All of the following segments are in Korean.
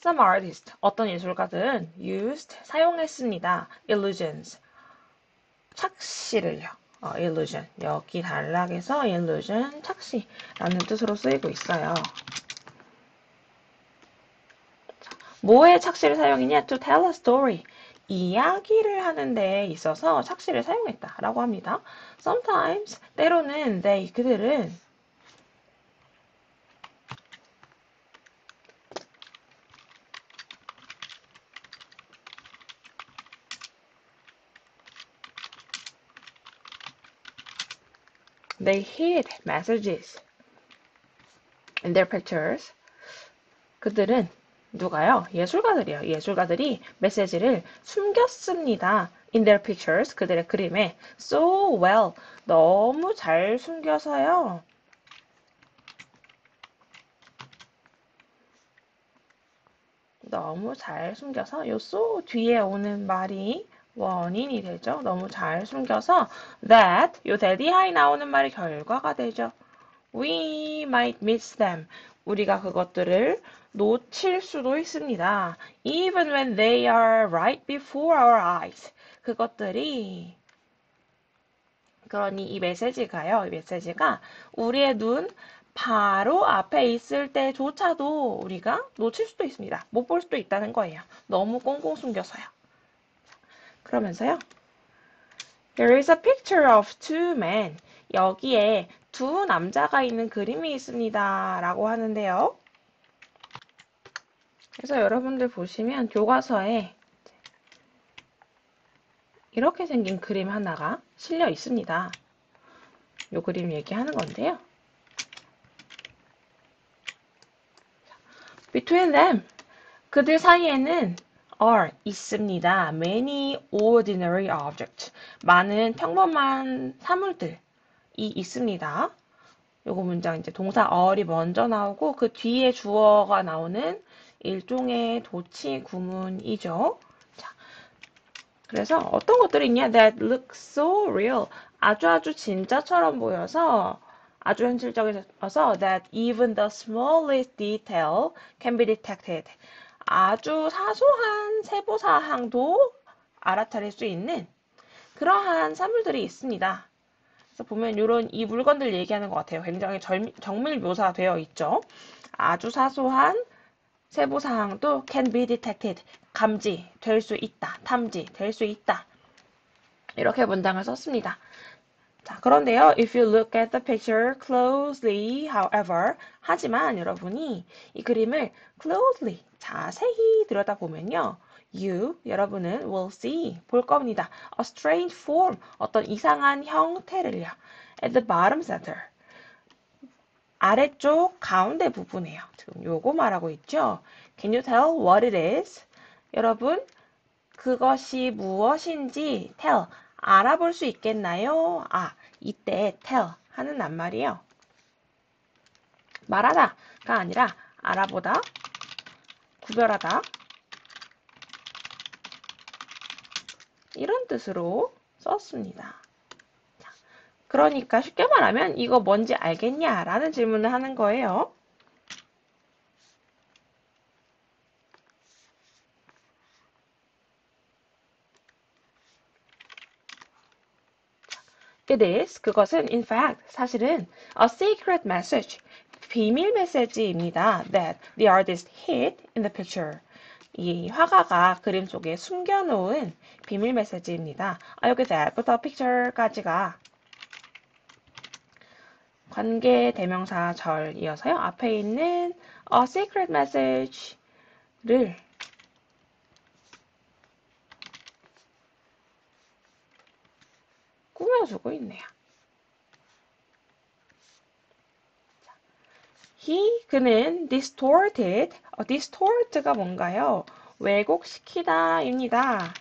Some artists, 어떤 예술가들은 used, 사용했습니다. illusions, 착시를요. illusion, 여기 단락에서 illusion, 착시라는 뜻으로 쓰이고 있어요. 뭐에 착시를 사용했냐? To tell a story. 이야기를 하는 데 있어서 착시를 사용했다라고 합니다. Sometimes, 때로는 그들은 they hid messages in their pictures. 그들은 누가요? 예술가들이요. 예술가들이 메시지를 숨겼습니다. In their pictures, 그들의 그림에 so well, 너무 잘 숨겨서요. 너무 잘 숨겨서 요 so 뒤에 오는 말이 원인이 되죠. 너무 잘 숨겨서 that, 요 that 이하에 나오는 말이 결과가 되죠. We might miss them. 우리가 그것들을 놓칠 수도 있습니다. Even when they are right before our eyes. 그것들이 그러니 이 메시지가 우리의 눈 바로 앞에 있을 때조차도 우리가 놓칠 수도 있습니다. 못 볼 수도 있다는 거예요. 너무 꽁꽁 숨겨서요. 그러면서요. There is a picture of two men. 여기에 두 남자가 있는 그림이 있습니다. 라고 하는데요. 그래서 여러분들 보시면 교과서에 이렇게 생긴 그림 하나가 실려 있습니다. 이 그림 얘기하는 건데요. Between them, 그들 사이에는 are 있습니다. Many ordinary objects, 많은 평범한 사물들이 있습니다. 요거 문장 이제 동사 are이 먼저 나오고 그 뒤에 주어가 나오는 일종의 도치 구문이죠. 자, 그래서 어떤 것들이 있냐? That look so real. 아주 진짜처럼 보여서 아주 현실적이어서 that even the smallest detail can be detected. 아주 사소한 세부사항도 알아차릴 수 있는 그러한 사물들이 있습니다. 그래서 보면 이 물건들 얘기하는 것 같아요. 굉장히 정밀 묘사되어 있죠. 아주 사소한 세부사항도 can be detected. 감지될 수 있다. 탐지될 수 있다. 이렇게 문장을 썼습니다. 자, 그런데요, if you look at the picture closely, however, 하지만 여러분이 이 그림을 closely, 자세히 들여다보면요, 여러분은 will see, 볼 겁니다. A strange form, 어떤 이상한 형태를요. At the bottom center, 아래쪽 가운데 부분이에요. 지금 요거 말하고 있죠. Can you tell what it is? 여러분, 그것이 무엇인지 tell, 알아볼 수 있겠나요? 이때 tell 하는 낱말이에요. 말하다가 아니라 알아보다, 구별하다 이런 뜻으로 썼습니다. 그러니까 쉽게 말하면 이거 뭔지 알겠냐? 라는 질문을 하는 거예요. It is, 그것은 in fact, 사실은 a secret message, 비밀 메시지입니다. That the artist hid in the picture. 이 화가가 그림 속에 숨겨놓은 비밀 메시지입니다. 여기 that부터 picture까지가 관계 대명사 절이어서요. 앞에 있는 a secret message를 꾸며주고 있네요. 그는 distorted가 뭔가요? 왜곡시키다입니다.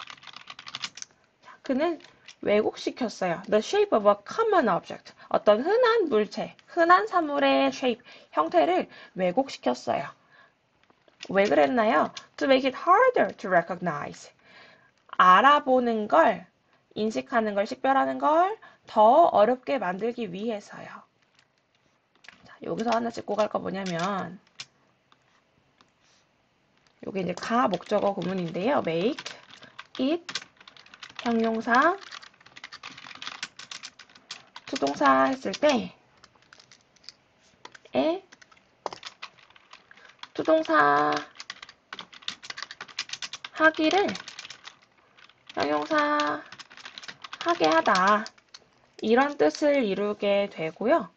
그는 왜곡시켰어요. The shape of a common object. 어떤 흔한 물체, 흔한 사물의 shape, 형태를 왜곡시켰어요. 왜 그랬나요? To make it harder to recognize. 알아보는 걸, 인식하는 걸, 식별하는 걸 더 어렵게 만들기 위해서요. 자, 여기서 하나 짚고 갈 거 뭐냐면 요게 이제 가 목적어 구문인데요. make, it, 형용사, 투동사 했을 때 에 투동사 하기를 형용사 하게 하다. 이런 뜻을 이루게 되고요.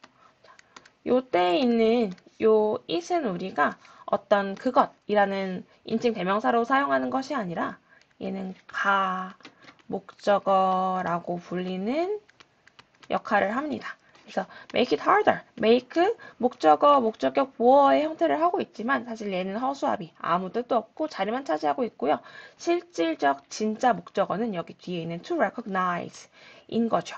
요 때에 있는 요 it은 우리가 어떤 그것이라는 인칭 대명사로 사용하는 것이 아니라 얘는 가 목적어라고 불리는 역할을 합니다. 그래서 make it harder. make 목적어, 목적격 보어의 형태를 하고 있지만 사실 얘는 허수아비, 아무 뜻도 없고 자리만 차지하고 있고요. 실질적 진짜 목적어는 여기 뒤에 있는 to recognize 인 거죠.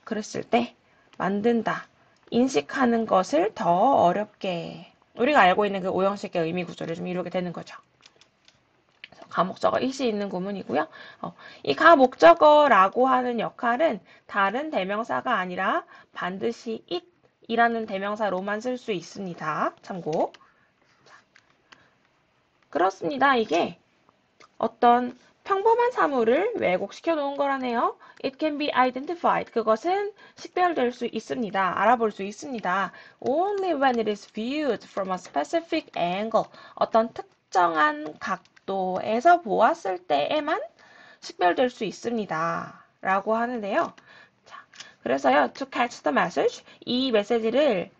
그랬을 때 만든다, 인식하는 것을 더 어렵게 우리가 알고 있는 그 오형식의 의미 구조를 좀 이루게 되는 거죠. 가목적어 it이 있는 구문이고요. 이 가목적어라고 하는 역할은 다른 대명사가 아니라 반드시 it이라는 대명사로만 쓸 수 있습니다. 참고. 그렇습니다. 이게 어떤 평범한 사물을 왜곡시켜 놓은 거라네요. It can be identified. 그것은 식별될 수 있습니다. 알아볼 수 있습니다. Only when it is viewed from a specific angle. 어떤 특정한 각도에서 보았을 때에만 식별될 수 있습니다. 라고 하는데요. 자, 그래서요, to catch the message. 이 메시지를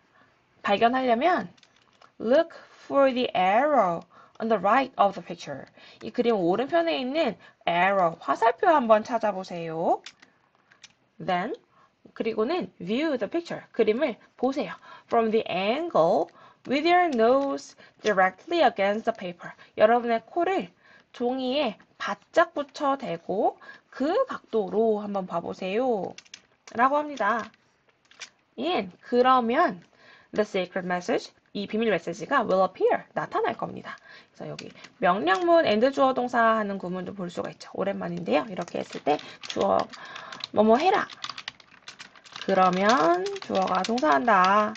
발견하려면 look for the arrow on the right of the picture. 이 그림 오른편에 있는 arrow, 화살표 한번 찾아보세요. Then, 그리고는 view the picture. 그림을 보세요. From the angle with your nose directly against the paper. 여러분의 코를 종이에 바짝 붙여 대고 그 각도로 한번 봐보세요. 라고 합니다. 그러면 the secret message, 이 비밀 메시지가 will appear, 나타날 겁니다. 그래서 여기 명령문 and 주어 동사 하는 구문도 볼 수가 있죠. 오랜만인데요. 이렇게 했을 때 주어 뭐뭐 해라. 그러면 주어가 동사한다.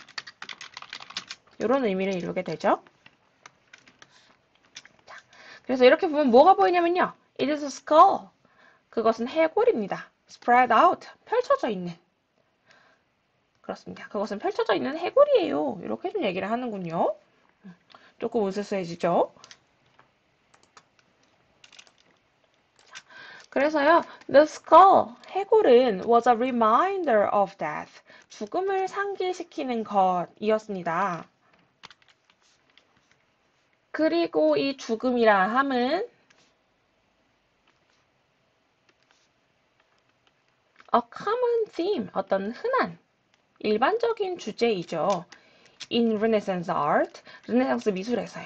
이런 의미를 이루게 되죠. 자, 그래서 이렇게 보면 뭐가 보이냐면요. It is a skull. 그것은 해골입니다. Spread out, 펼쳐져 있는. 그렇습니다. 그것은 펼쳐져 있는 해골이에요. 이렇게 좀 얘기를 하는군요. 조금 으스스해지죠? 그래서요, the skull, 해골은 was a reminder of death, 죽음을 상기시키는 것이었습니다. 그리고 이 죽음이라 함은 a common theme, 어떤 흔한, 일반적인 주제이죠. In Renaissance art, 르네상스 미술에서요.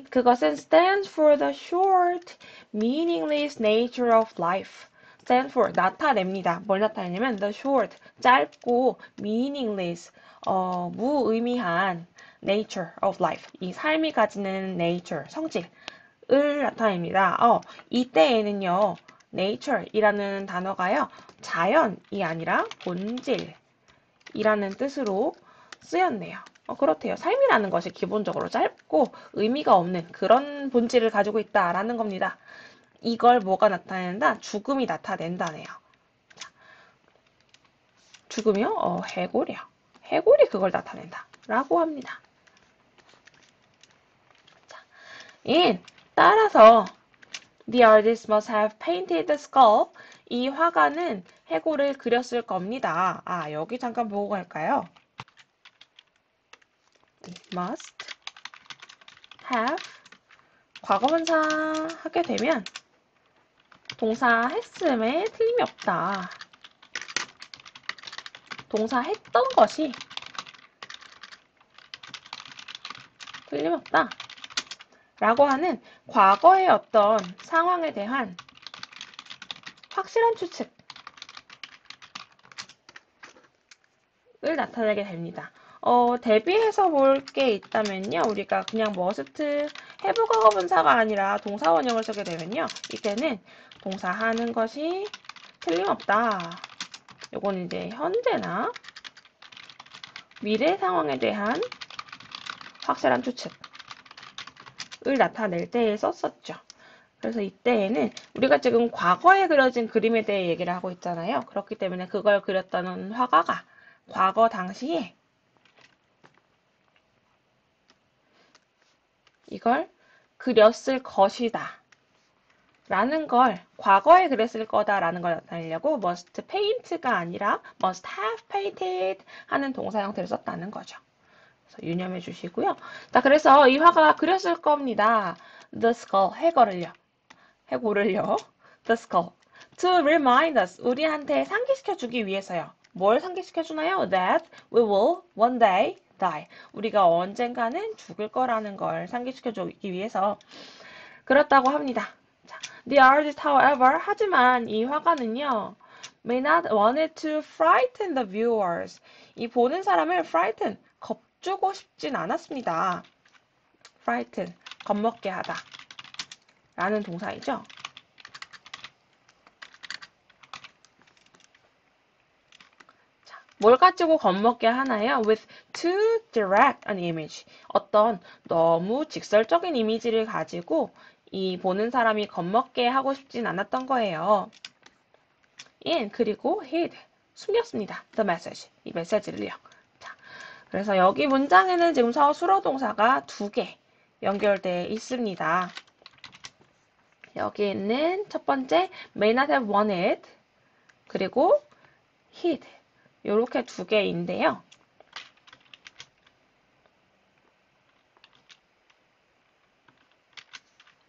그것은 stands for the short, meaningless nature of life. stand for, 나타냅니다. 뭘 나타내냐면 the short, 짧고 meaningless, 무의미한 nature of life. 이 삶이 가지는 nature, 성질을 나타냅니다. 이때에는요, nature이라는 단어가요, 자연이 아니라 본질이라는 뜻으로 쓰였네요. 그렇대요. 삶이라는 것이 기본적으로 짧고 의미가 없는 그런 본질을 가지고 있다라는 겁니다. 이걸 뭐가 나타낸다? 죽음이 나타낸다네요. 자, 죽음이요? 해골이요. 해골이 그걸 나타낸다. 라고 합니다. 자, 따라서 The artist must have painted the skull. 이 화가는 해골을 그렸을 겁니다. 여기 잠깐 보고 갈까요? must have 과거분사 하게 되면 동사 했음에 틀림이 없다. 동사 했던 것이 틀림없다. 라고 하는 과거의 어떤 상황에 대한 확실한 추측을 나타내게 됩니다. 대비해서 볼 게 있다면요. 우리가 그냥 머스트 have 과거분사가 아니라 동사 원형을 쓰게 되면요. 이때는 동사 하는 것이 틀림없다. 요건 이제 현재나 미래 상황에 대한 확실한 추측을 나타낼 때에 썼었죠. 그래서 이때에는 우리가 지금 과거에 그려진 그림에 대해 얘기를 하고 있잖아요. 그렇기 때문에 그걸 그렸다는 화가가 과거 당시에 이걸 그렸을 것이다 라는 걸, 과거에 그랬을 거다라는 걸 나타내려고 must paint가 아니라 must have painted 하는 동사 형태를 썼다는 거죠. 그래서 유념해 주시고요. 자, 그래서 이 화가가 그렸을 겁니다. The skull, 해골을요. The skull. To remind us, 우리한테 상기시켜 주기 위해서요. 뭘 상기시켜 주나요? That we will one day die. 우리가 언젠가는 죽을 거라는 걸 상기시켜 주기 위해서 그렇다고 합니다. 자, the artist, however, 하지만 이 화가는요, may not wanted to frighten the viewers. 이 보는 사람을 frighten, 겁주고 싶진 않았습니다. frighten, 겁먹게 하다. 라는 동사이죠. 자, 뭘 가지고 겁먹게 하나요? With too direct an image. 어떤 너무 직설적인 이미지를 가지고 이 보는 사람이 겁먹게 하고 싶진 않았던 거예요. 그리고 hid, 숨겼습니다. The message, 이 메시지를요. 자, 그래서 여기 문장에는 지금 수로 동사가 2개 연결되어 있습니다. 여기는 첫 번째 may not have wanted 그리고 hid 이렇게 2개인데요.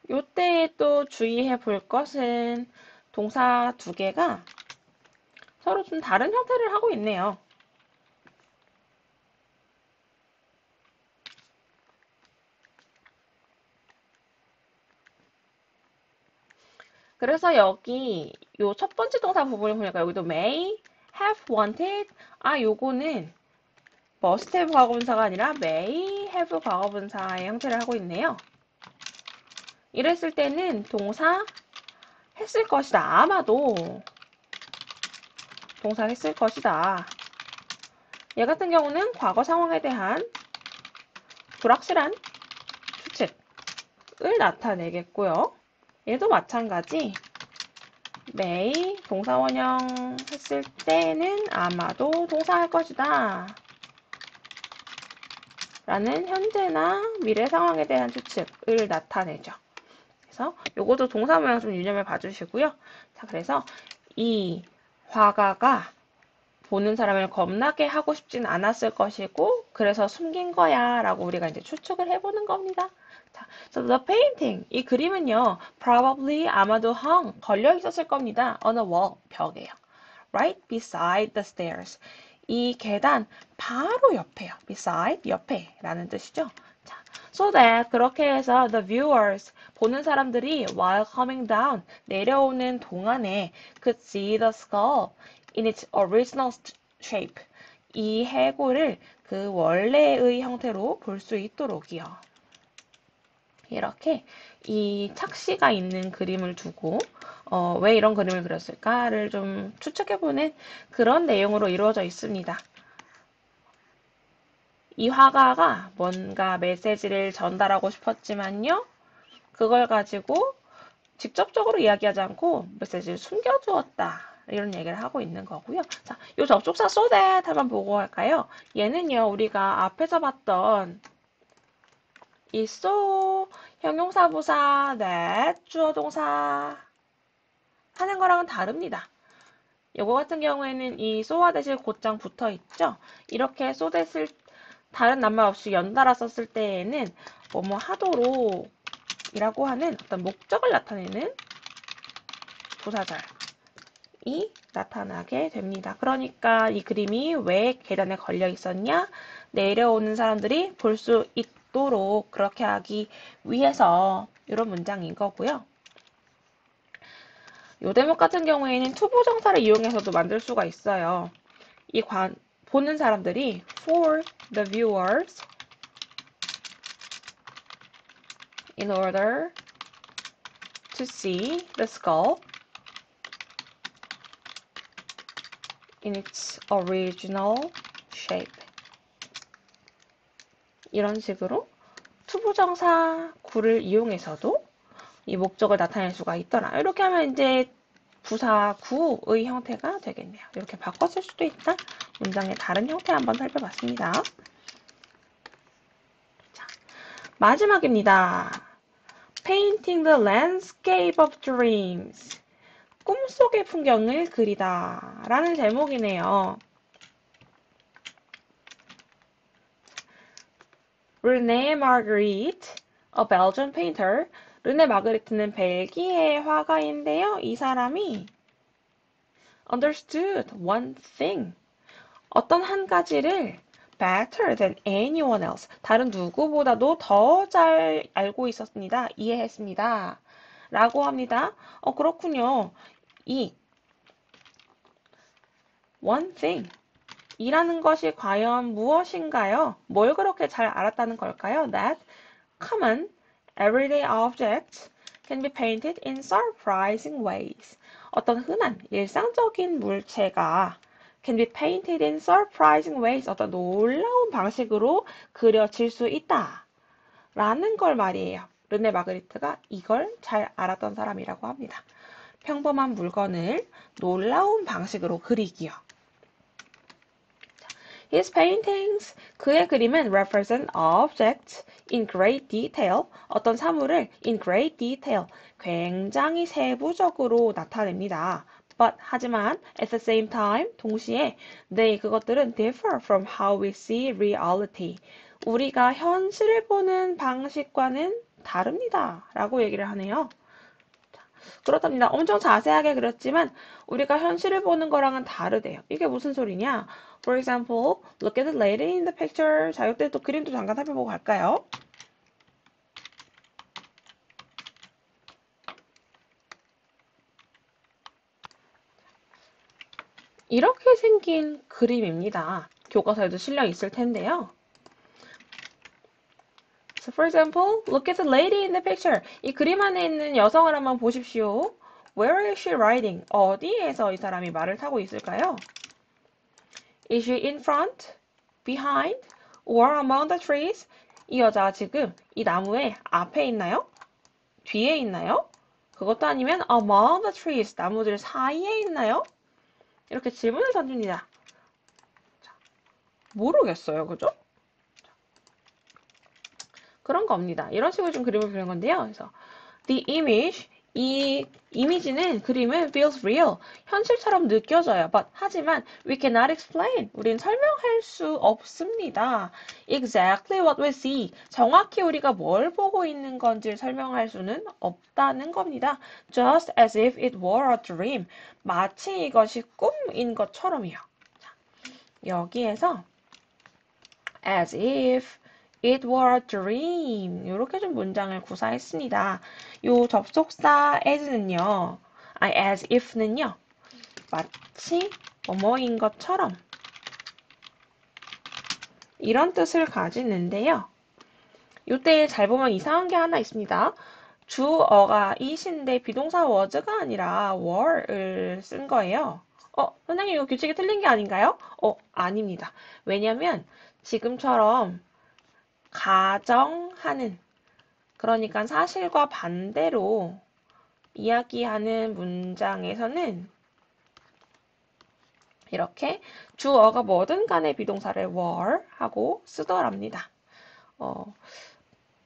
요때에 또 주의해 볼 것은 동사 2개가 서로 좀 다른 형태를 하고 있네요. 그래서 여기 요 첫 번째 동사 부분을 보니까 여기도 may have wanted 요거는 must have 과거분사가 아니라 may have 과거분사의 형태를 하고 있네요. 이랬을 때는 동사 했을 것이다. 아마도 동사 했을 것이다. 얘 같은 경우는 과거 상황에 대한 불확실한 추측을 나타내겠고요. 얘도 마찬가지. may 동사 원형 했을 때는 아마도 동사 할 것이다. 라는 현재나 미래 상황에 대한 추측을 나타내죠. 그래서 요것도 동사 모양 좀 유념해 봐주시고요. 자, 그래서 이 화가가 보는 사람을 겁나게 하고 싶진 않았을 것이고 그래서 숨긴 거야 라고 우리가 이제 추측을 해보는 겁니다. 자, so the painting, 이 그림은요 probably 아마도 hung, 걸려 있었을 겁니다. on a wall, 벽에요. right beside the stairs, 이 계단 바로 옆에요. beside, 옆에 라는 뜻이죠. 자, so that, 그렇게 해서 the viewers, 보는 사람들이 while coming down, 내려오는 동안에 could see the skull in its original shape, 이 해골을 그 원래의 형태로 볼 수 있도록이요. 이렇게 이 착시가 있는 그림을 두고 왜 이런 그림을 그렸을까를 좀 추측해보는 그런 내용으로 이루어져 있습니다. 이 화가가 뭔가 메시지를 전달하고 싶었지만요. 그걸 가지고 직접적으로 이야기하지 않고 메시지를 숨겨두었다. 이런 얘기를 하고 있는 거고요. 자, 이 접속사 so that 한번 보고 할까요? 얘는요, 우리가 앞에서 봤던 이 so 형용사부사 that 주어동사 하는 거랑은 다릅니다. 요거 같은 경우에는 이 so와 대신 곧장 붙어 있죠. 이렇게 so that을 다른 낱말 없이 연달아 썼을 때에는 뭐뭐 하도록 이라고 하는 어떤 목적을 나타내는 부사절이 나타나게 됩니다. 그러니까 이 그림이 왜 계단에 걸려 있었냐? 내려오는 사람들이 볼 수 있도록 그렇게 하기 위해서 이런 문장인 거고요. 요 대목 같은 경우에는 투부정사를 이용해서도 만들 수가 있어요. 보는 사람들이 for the viewers in order to see the skull in its original shape. 이런 식으로 투부정사 구를 이용해서도 이 목적을 나타낼 수가 있더라. 이렇게 하면 이제 부사 구의 형태가 되겠네요. 이렇게 바꿔 쓸 수도 있다. 문장의 다른 형태 한번 살펴봤습니다. 자, 마지막입니다. Painting the landscape of dreams. 꿈속의 풍경을 그리다 라는 제목이네요. René Magritte, a Belgian painter. 르네 마그리트는 벨기에 화가인데요. 이 사람이 understood one thing. 어떤 한 가지를 better than anyone else. 다른 누구보다도 더 잘 알고 있었습니다. 이해했습니다. 라고 합니다. 그렇군요. 이 one thing 이라는 것이 과연 무엇인가요? 뭘 그렇게 잘 알았다는 걸까요? That common everyday objects can be painted in surprising ways. 어떤 흔한 일상적인 물체가 can be painted in surprising ways. 어떤 놀라운 방식으로 그려질 수 있다. 라는 걸 말이에요. 르네 마그리트가 이걸 잘 알았던 사람이라고 합니다. 평범한 물건을 놀라운 방식으로 그리기요. His paintings, 그의 그림은 represent objects in great detail, 어떤 사물을 in great detail, 굉장히 세부적으로 나타냅니다. But, 하지만, at the same time, 동시에, 그것들은 differ from how we see reality. 우리가 현실을 보는 방식과는 다릅니다. 라고 얘기를 하네요. 그렇답니다. 엄청 자세하게 그렸지만 우리가 현실을 보는 거랑은 다르대요. 이게 무슨 소리냐? For example, look at the lady in the picture. 자, 이때 또 그림도 잠깐 살펴보고 갈까요? 이렇게 생긴 그림입니다. 교과서에도 실려 있을 텐데요. So for example, look at the lady in the picture. 이 그림 안에 있는 여성을 한번 보십시오. Where is she riding? 어디에서 이 사람이 말을 타고 있을까요? Is she in front, behind, or among the trees? 이 여자가 지금 이 나무의 앞에 있나요? 뒤에 있나요? 그것도 아니면 among the trees, 나무들 사이에 있나요? 이렇게 질문을 던집니다. 모르겠어요. 그죠? 그런 겁니다. 이런 식으로 좀 그림을 그리는 건데요. 그래서 the image, 이 이미지는 그림은 feels real, 현실처럼 느껴져요. But 하지만 we cannot explain, 우린 설명할 수 없습니다. Exactly what we see, 정확히 우리가 뭘 보고 있는 건지 설명할 수는 없다는 겁니다. Just as if it were a dream, 마치 이것이 꿈인 것처럼이요. 자, 여기에서 as if it were a dream. 이렇게 좀 문장을 구사했습니다. 요 접속사 as는요, as if는요, 마치 뭐뭐인 것처럼 이런 뜻을 가지는데요. 요때 잘 보면 이상한 게 하나 있습니다. 주어가 is인데 비동사 was가 아니라 were를 쓴 거예요. 선생님 이거 규칙이 틀린 게 아닌가요? 아닙니다. 왜냐면 지금처럼 가정하는, 그러니까 사실과 반대로 이야기하는 문장에서는 이렇게 주어가 뭐든 간에 비동사를 were 하고 쓰더랍니다.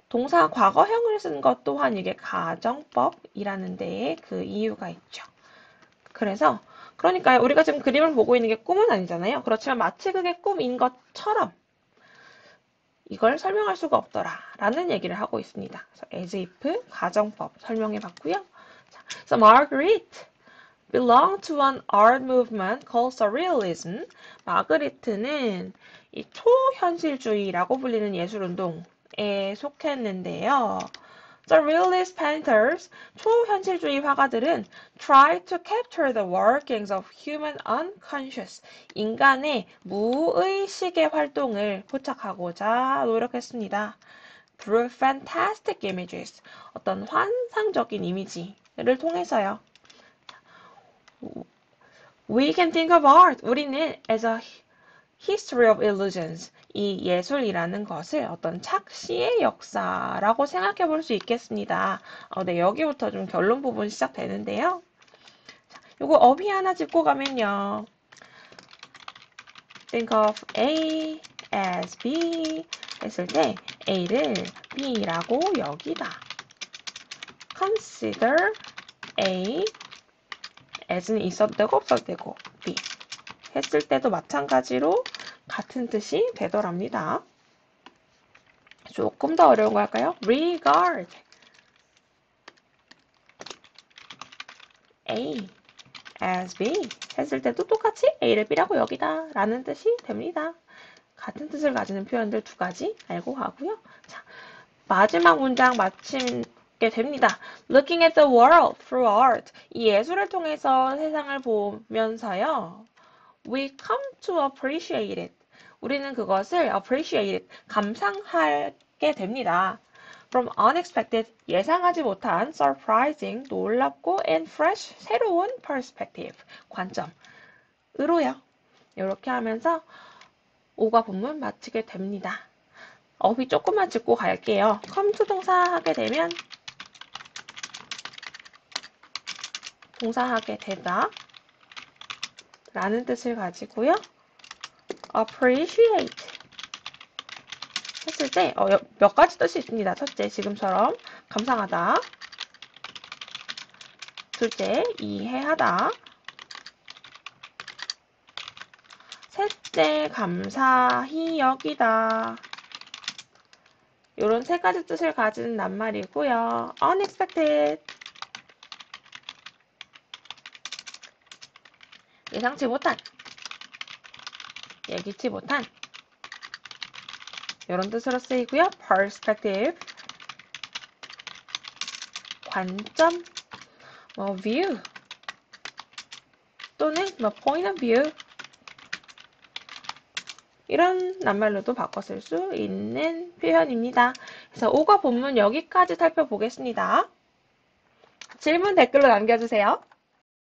동사 과거형을 쓴 것 또한 이게 가정법이라는 데에 그 이유가 있죠. 그러니까 우리가 지금 그림을 보고 있는 게 꿈은 아니잖아요. 그렇지만 마치 그게 꿈인 것처럼 이걸 설명할 수가 없더라 라는 얘기를 하고 있습니다. 그래서 as if 가정법 설명해 봤고요. So Marguerite belonged to an art movement called surrealism. 마그리트는 이 초현실주의라고 불리는 예술운동에 속했는데요. Surrealist painters, 초현실주의 화가들은 try to capture the workings of human unconscious, 인간의 무의식의 활동을 포착하고자 노력했습니다. Through fantastic images, 어떤 환상적인 이미지를 통해서요. We can think of art, 우리는 as a history of illusions, 이 예술이라는 것을 어떤 착시의 역사라고 생각해 볼 수 있겠습니다. 네, 여기부터 좀 결론 부분 시작되는데요. 요거 어휘 하나 짚고 가면요. Think of A as B 했을 때 A를 B라고 여기다. Consider A as는 있어도 되고 없어도 되고 B 했을 때도 마찬가지로 같은 뜻이 되더랍니다. 조금 더 어려운 거 할까요? Regard A as B 했을 때도 똑같이 A를 B라고 여기다 라는 뜻이 됩니다. 같은 뜻을 가지는 표현들 두 가지 알고 가고요. 자, 마지막 문장 마치게 됩니다. Looking at the world through art. 이 예술을 통해서 세상을 보면서요. We come to appreciate it. 우리는 그것을 appreciate it, 감상하게 됩니다. From unexpected, 예상하지 못한 surprising, 놀랍고 and fresh, 새로운 perspective, 관점으로요. 이렇게 하면서 5과 본문 마치게 됩니다. 어휘 조금만 짚고 갈게요. come to 동사 하게 되면 동사하게 되다 라는 뜻을 가지고요. appreciate 했을 때 몇 가지 뜻이 있습니다. 첫째, 지금처럼 감상하다. 둘째, 이해하다. 셋째, 감사히 여기다. 이런 세 가지 뜻을 가진 낱말이고요. unexpected, 예상치 못한, 예기치 못한 이런 뜻으로 쓰이고요. perspective, 관점, view 또는 point of view 이런 낱말로도 바꿔 쓸 수 있는 표현입니다. 그래서 5과 본문 여기까지 살펴보겠습니다. 질문 댓글로 남겨주세요.